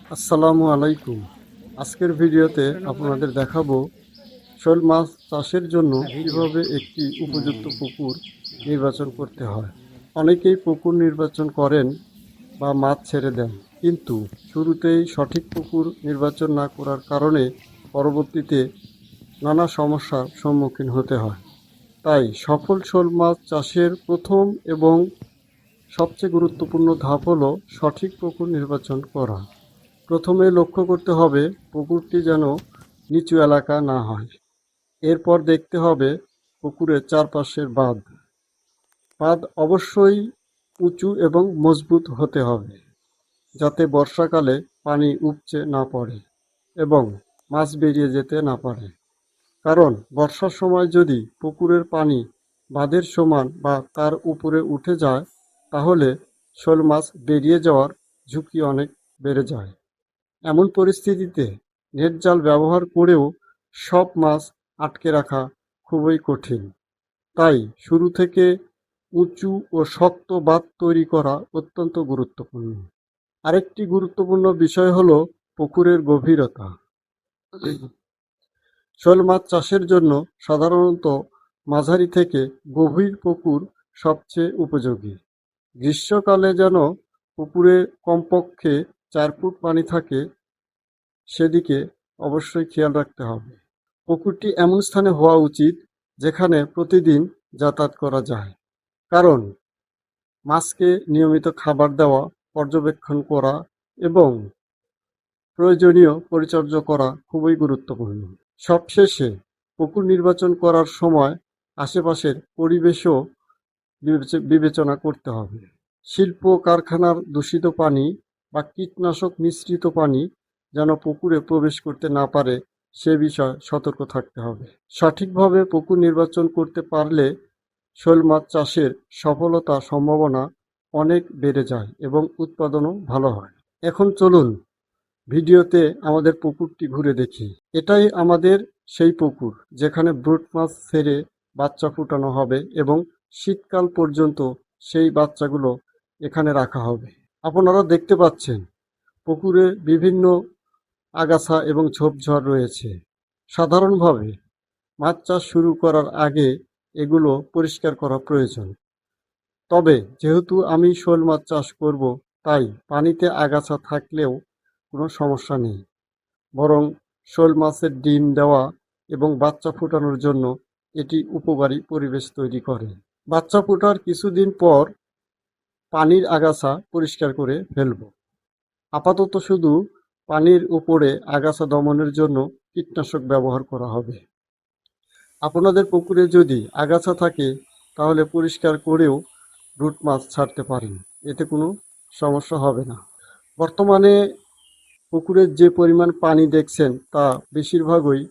আসসালামু আলাইকুম। আজকের ভিডিওতে আপনাদের দেখাবো শোল মাছ চাষের জন্য কিভাবে একটি উপযুক্ত পুকুর নির্বাচন করতে হয়। অনেকেই পুকুর নির্বাচন করেন বা মাছ ছেড়ে দেন, কিন্তু শুরুতেই সঠিক পুকুর নির্বাচন না করার কারণে পরবর্তীতে নানা সমস্যার সম্মুখীন হতে হয়। তাই সফল শোল মাছ চাষের প্রথম এবং সবচেয়ে গুরুত্বপূর্ণ ধাপ হলো সঠিক পুকুর নির্বাচন করা। প্রথমে লক্ষ্য করতে হবে পুকুরটি যেন নিচু এলাকা না হয়। এরপর দেখতে হবে পুকুরের চারপাশের বাঁধ। বাঁধ অবশ্যই উঁচু এবং মজবুত হতে হবে, যাতে বর্ষাকালে পানি উপচে না পড়ে এবং মাছ বেরিয়ে যেতে না পারে। কারণ বর্ষার সময় যদি পুকুরের পানি বাঁধের সমান বা তার উপরে উঠে যায়, তাহলে শোল মাছ বেরিয়ে যাওয়ার ঝুঁকি অনেক বেড়ে যায়। এমন পরিস্থিতিতে নেট জাল ব্যবহার করেও সব মাছ আটকে রাখা খুবই কঠিন। তাই শুরু থেকে উঁচু ও শক্ত বাঁধ তৈরি করা অত্যন্ত গুরুত্বপূর্ণ। আরেকটি গুরুত্বপূর্ণ বিষয় হলো পুকুরের গভীরতা। শোল মাছ চাষের জন্য সাধারণত মাঝারি থেকে গভীর পুকুর সবচেয়ে উপযোগী। গ্রীষ্মকালে যেন পুকুরে কমপক্ষে 4 ফুট পানি থাকে, সেদিকে অবশ্যই খেয়াল রাখতে হবে। পুকুরটি এমন স্থানে হওয়া উচিত যেখানে প্রতিদিন যাতায়াত করা যায়, কারণ মাছকে নিয়মিত খাবার দেওয়া, পর্যবেক্ষণ করা এবং প্রয়োজনীয় পরিচর্যা করা খুবই গুরুত্বপূর্ণ। সবশেষে পুকুর নির্বাচন করার সময় আশেপাশের পরিবেশও বিবেচনা করতে হবে। শিল্প কারখানার দূষিত পানি বা কীটনাশক মিশ্রিত পানি যেন পুকুরে প্রবেশ করতে না পারে, সে বিষয়ে সতর্ক থাকতে হবে। সঠিকভাবে পুকুর নির্বাচন করতে পারলে শোল মাছ চাষের সফলতা সম্ভাবনা অনেক বেড়ে যায় এবং উৎপাদনও ভালো হয়। এখন চলুন ভিডিওতে আমাদের পুকুরটি ঘুরে দেখি। এটাই আমাদের সেই পুকুর যেখানে ব্রুট মাছ ছেড়ে বাচ্চা ফুটানো হবে এবং শীতকাল পর্যন্ত সেই বাচ্চাগুলো এখানে রাখা হবে। আপনারা দেখতে পাচ্ছেন পুকুরে বিভিন্ন আগাছা এবং ঝোপঝাড় রয়েছে। সাধারণভাবে মাছ চাষ শুরু করার আগে এগুলো পরিষ্কার করা প্রয়োজন। তবে যেহেতু আমি শোল মাছ চাষ করব, তাই পানিতে আগাছা থাকলেও কোনো সমস্যা নেই। বরং শোল মাছের ডিম দেওয়া এবং বাচ্চা ফোটানোর জন্য এটি উপকারী পরিবেশ তৈরি করে। বাচ্চা ফোটার কিছুদিন পর পানির আগাছা পরিষ্কার করে ফেলব। আপাতত শুধু পানির উপরে আগাছা দমনের জন্য কীটনাশক ব্যবহার করা হবে। আপনাদের পুকুরে যদি আগাছা থাকে তাহলে পরিষ্কার করেও ব্রুট মাছ ছাড়তে পারেন, এতে কোনো সমস্যা হবে না। বর্তমানে পুকুরের যে পরিমাণ পানি দেখছেন তা বেশিরভাগই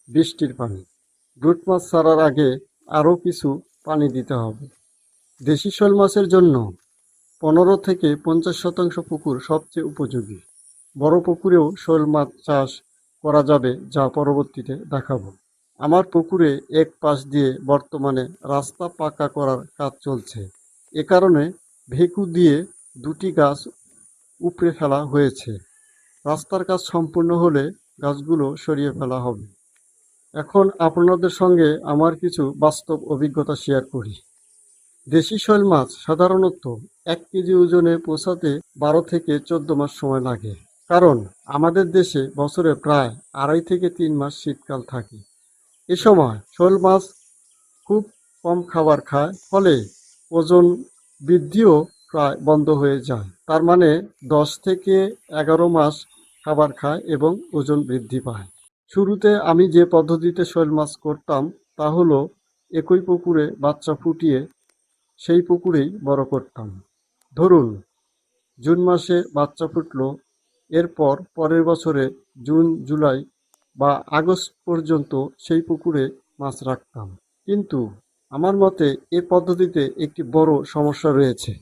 বৃষ্টির পানি। ব্রুট মাছ ছাড়ার আগে আরও কিছু পানি দিতে হবে। দেশি শোল মাছের জন্য 15 থেকে 50% পুকুর সবচেয়ে উপযোগী। বড় পুকুরেও শোল মাছ চাষ করা যাবে, যা পরবর্তীতে দেখাবো। আমার পুকুরে এক পাশ দিয়ে বর্তমানে রাস্তা পাকা করার কাজ চলছে। এ কারণে ভেকু দিয়ে 2টি গাছ উপড়ে ফেলা হয়েছে। রাস্তার কাজ সম্পূর্ণ হলে গাছগুলো সরিয়ে ফেলা হবে। এখন আপনাদের সঙ্গে আমার কিছু বাস্তব অভিজ্ঞতা শেয়ার করি। দেশি শোল মাছ সাধারণত 1 কেজি ওজনে পৌঁছাতে 12 থেকে 14 মাস সময় লাগে। কারণ আমাদের দেশে বছরে প্রায় 2.5 থেকে 3 মাস শীতকাল থাকে। এ সময় শোল মাছ খুব কম খাবার খায়, ফলে ওজন বৃদ্ধিও প্রায় বন্ধ হয়ে যায়। তার মানে 10 থেকে 11 মাস খাবার খায় এবং ওজন বৃদ্ধি পায়। শুরুতে আমি যে পদ্ধতিতে শোল মাছ করতাম তা হলো একই পুকুরে বাচ্চা ফুটিয়ে সেই পুকুরেই বড় করতাম। ধরুন জুন মাসে বাচ্চা ফুটলো, এরপর পরের বছরে জুন, জুলাই বা আগস্ট পর্যন্ত সেই পুকুরে মাছ রাখতাম। কিন্তু আমার মতে এ পদ্ধতিতে একটি বড় সমস্যা রয়েছে।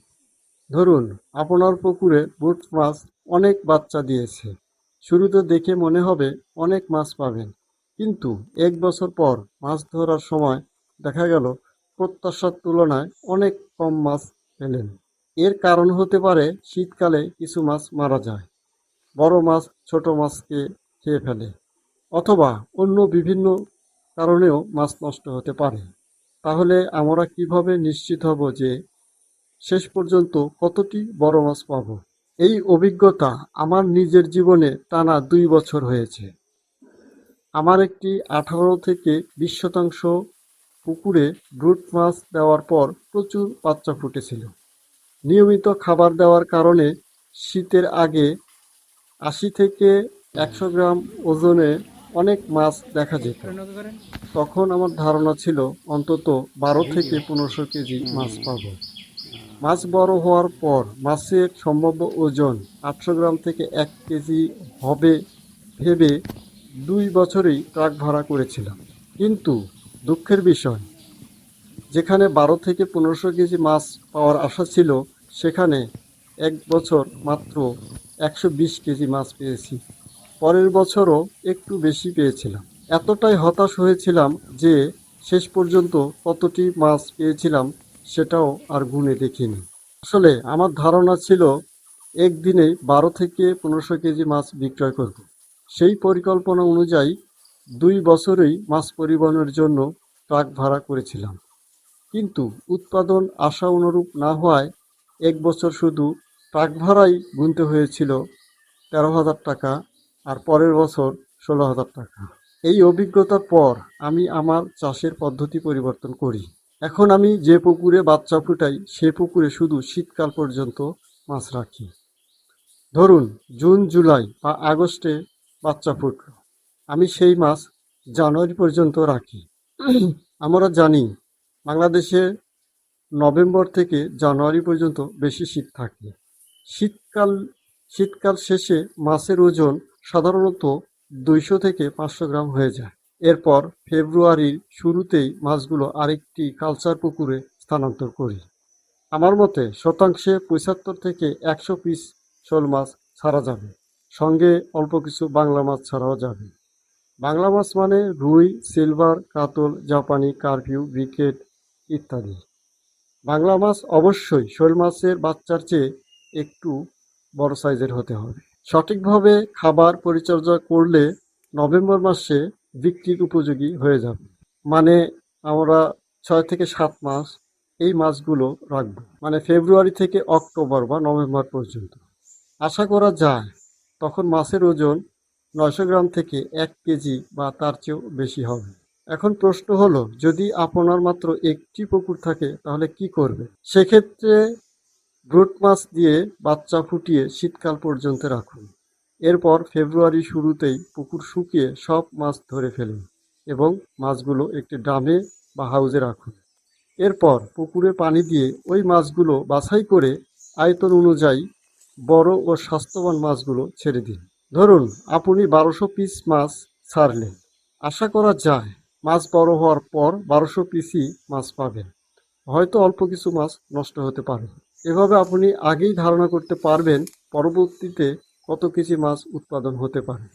ধরুন আপনার পুকুরে ব্রুট মাছ অনেক বাচ্চা দিয়েছে। শুরুতে দেখে মনে হবে অনেক মাছ পাবেন, কিন্তু 1 বছর পর মাছ ধরার সময় দেখা গেল প্রত্যাশার তুলনায় অনেক কম মাছ পেলেন। এর কারণ হতে পারে শীতকালে কিছু মাছ মারা যায়, বড় মাছ ছোট মাছকে খেয়ে ফেলে, অথবা অন্য বিভিন্ন কারণেও মাছ নষ্ট হতে পারে। তাহলে আমরা কিভাবে নিশ্চিত হব যে শেষ পর্যন্ত কতটি বড় মাছ পাবো? এই অভিজ্ঞতা আমার নিজের জীবনে টানা 2 বছর হয়েছে। আমার একটি 18 থেকে 20 শতাংশ পুকুরে ব্রুট মাছ দেওয়ার পর প্রচুর বাচ্চা ফুটেছিল। নিয়মিত খাবার দেওয়ার কারণে শীতের আগে 80 থেকে 100 গ্রাম ওজনে অনেক মাছ দেখা যেত। তখন আমার ধারণা ছিল অন্তত 12 থেকে 15 কেজি মাছ পাবো। মাছ বড় হওয়ার পর মাছের সম্ভাব্য ওজন 800 গ্রাম থেকে 1 কেজি হবে ভেবে 2 বছরেই ট্রাক ভাড়া করেছিলাম। কিন্তু দুঃখের বিষয়, যেখানে 12 থেকে 15 কেজি মাছ পাওয়ার আশা ছিল, সেখানে 1 বছর মাত্র 120 কেজি মাছ পেয়েছি। পরের বছরও একটু বেশি পেয়েছিলাম। এতটাই হতাশ হয়েছিলাম যে শেষ পর্যন্ত কতটি মাছ পেয়েছিলাম সেটাও আর গুণে দেখিনি। আসলে আমার ধারণা ছিল একদিনেই 12 থেকে 15 কেজি মাছ বিক্রয় করব। সেই পরিকল্পনা অনুযায়ী 2 বছরেই মাছ পরিবহনের জন্য ট্রাক ভাড়া করেছিলাম। কিন্তু উৎপাদন আশা অনুরূপ না হওয়ায় 1 বছর শুধু ট্রাক ভাড়াই গুনতে হয়েছিল 13,000 টাকা, আর পরের বছর 16,000 টাকা। এই অভিজ্ঞতার পর আমি আমার চাষের পদ্ধতি পরিবর্তন করি। এখন আমি যে পুকুরে বাচ্চা ফুটাই সে পুকুরে শুধু শীতকাল পর্যন্ত মাছ রাখি। ধরুন জুন, জুলাই বা আগস্টে বাচ্চা ফুটল, আমি সেই মাছ জানুয়ারি পর্যন্ত রাখি। আমরা জানি বাংলাদেশে নভেম্বর থেকে জানুয়ারি পর্যন্ত বেশি শীত থাকে। শীতকাল শীতকাল শেষে মাছের ওজন সাধারণত 200 থেকে 500 গ্রাম হয়ে যায়। এরপর ফেব্রুয়ারির শুরুতেই মাছগুলো আরেকটি কালচার পুকুরে স্থানান্তর করি। আমার মতে শতাংশে 75 থেকে 100 পিস শোল মাছ ছাড়া যাবে, সঙ্গে অল্প কিছু বাংলা মাছ ছাড়াও যাবে। বাংলা মাছ মানে রুই, সিলভার, কাতল, জাপানি, কার্পিউ, ব্রিকেট ইত্যাদি। বাংলা মাছ অবশ্যই শোল মাছের বাচ্চার চেয়ে একটু বড় সাইজের হতে হবে। সঠিকভাবে খাবার পরিচর্যা করলে নভেম্বর মাসে বিক্রির উপযোগী হয়ে যাবে। মানে আমরা 6 থেকে 7 মাস এই মাছগুলো রাখবো, মানে ফেব্রুয়ারি থেকে অক্টোবর বা নভেম্বর পর্যন্ত। আশা করা যায় তখন মাছের ওজন 900 গ্রাম থেকে 1 কেজি বা তার চেয়েও বেশি হবে। এখন প্রশ্ন হলো, যদি আপনার মাত্র একটি পুকুর থাকে তাহলে কি করবে? সেক্ষেত্রে ব্রুট মাছ দিয়ে বাচ্চা ফুটিয়ে শীতকাল পর্যন্ত রাখুন। এরপর ফেব্রুয়ারি শুরুতেই পুকুর শুকিয়ে সব মাছ ধরে ফেলুন এবং মাছগুলো একটি ড্রামে বা হাউজে রাখুন। এরপর পুকুরে পানি দিয়ে ওই মাছগুলো বাছাই করে আয়তন অনুযায়ী বড় ও স্বাস্থ্যবান মাছগুলো ছেড়ে দিন। ধরুন আপনি 1200 পিস মাছ ছাড়লেন। আশা করা যায় মাছ বড় হওয়ার পর 1200 পিসই মাছ পাবেন। হয়তো অল্প কিছু মাছ নষ্ট হতে পারে। এভাবে আপনি আগেই ধারণা করতে পারবেন পরবর্তীতে কত কেজি মাছ উৎপাদন হতে পারে।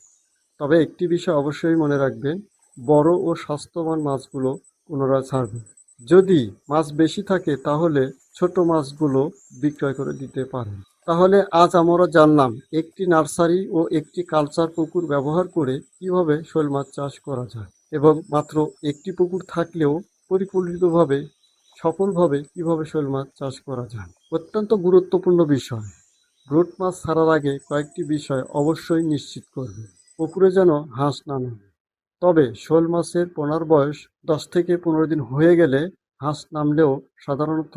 তবে একটি বিষয় অবশ্যই মনে রাখবেন, বড় ও স্বাস্থ্যবান মাছগুলো পুনরায় ছাড়বেন। যদি মাছ বেশি থাকে তাহলে ছোট মাছগুলো বিক্রয় করে দিতে পারেন। তাহলে আজ আমরা জানলাম একটি নার্সারি ও একটি কালচার পুকুর ব্যবহার করে কিভাবে শোল মাছ চাষ করা যায়, এবং মাত্র একটি পুকুর থাকলেও পরিকল্পিতভাবে সফলভাবে কিভাবে শোল মাছ চাষ করা যায়। অত্যন্ত গুরুত্বপূর্ণ বিষয়, ব্রুট মাছ ছাড়ার আগে কয়েকটি বিষয় অবশ্যই নিশ্চিত করবে। পুকুরে যেন হাঁস না নামে। তবে শোল মাছের পোনার বয়স 10 থেকে 15 দিন হয়ে গেলে হাঁস নামলেও সাধারণত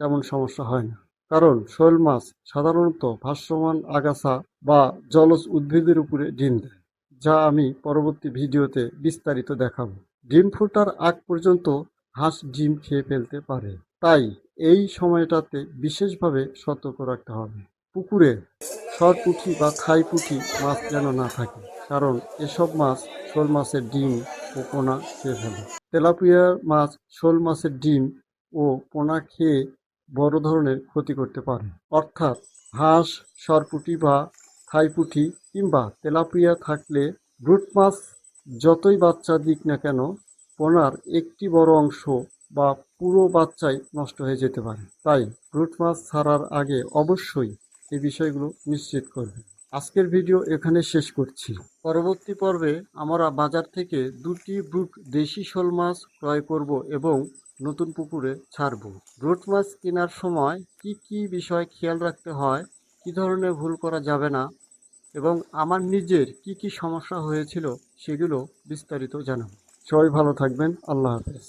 তেমন সমস্যা হয় না, কারণ শোল মাছ সাধারণত ভাসমান আগাছা বা জলজ উদ্ভিদের উপরে ডিম দেয়, যা আমি পরবর্তী ভিডিওতে বিস্তারিত দেখাবো। ডিম ফোটার আগ পর্যন্ত হাঁস ডিম খেয়ে ফেলতে পারে, তাই এই সময়টাতে বিশেষভাবে সতর্ক রাখতে হবে। পুকুরে সরপুঁটি বা থাই পুঁটি মাছ যেন না থাকে, কারণ এসব মাছ শোল মাছের ডিম ও পোনা খেয়ে ফেলে। তেলাপিয়া মাছ শোল মাছের ডিম ও পোনা খেয়ে বড় ধরনের ক্ষতি করতে পারে। অর্থাৎ হাঁস, সরপুঁটি বা থাই পুঁটি কিংবা তেলাপিয়া থাকলে ব্রুট মাছ যতই বাচ্চা দিক না কেন, পোনার একটি বড় অংশ বা পুরো বাচ্চাই নষ্ট হয়ে যেতে পারে। তাই ব্রুট মাছ ছাড়ার আগে অবশ্যই এই বিষয়গুলো নিশ্চিত করবে। আজকের ভিডিও এখানে শেষ করছি। পরবর্তী পর্বে আমরা বাজার থেকে 2টি ব্রুট দেশি শোল মাছ ক্রয় করব এবং নতুন পুকুরে ছাড়ব। ব্রুট মাছ কেনার সময় কি কি বিষয় খেয়াল রাখতে হয়, কি ধরনের ভুল করা যাবে না এবং আমার নিজের কি কি সমস্যা হয়েছিল সেগুলো বিস্তারিত জানাবো। সবাই ভালো থাকবেন। আল্লাহ হাফেজ।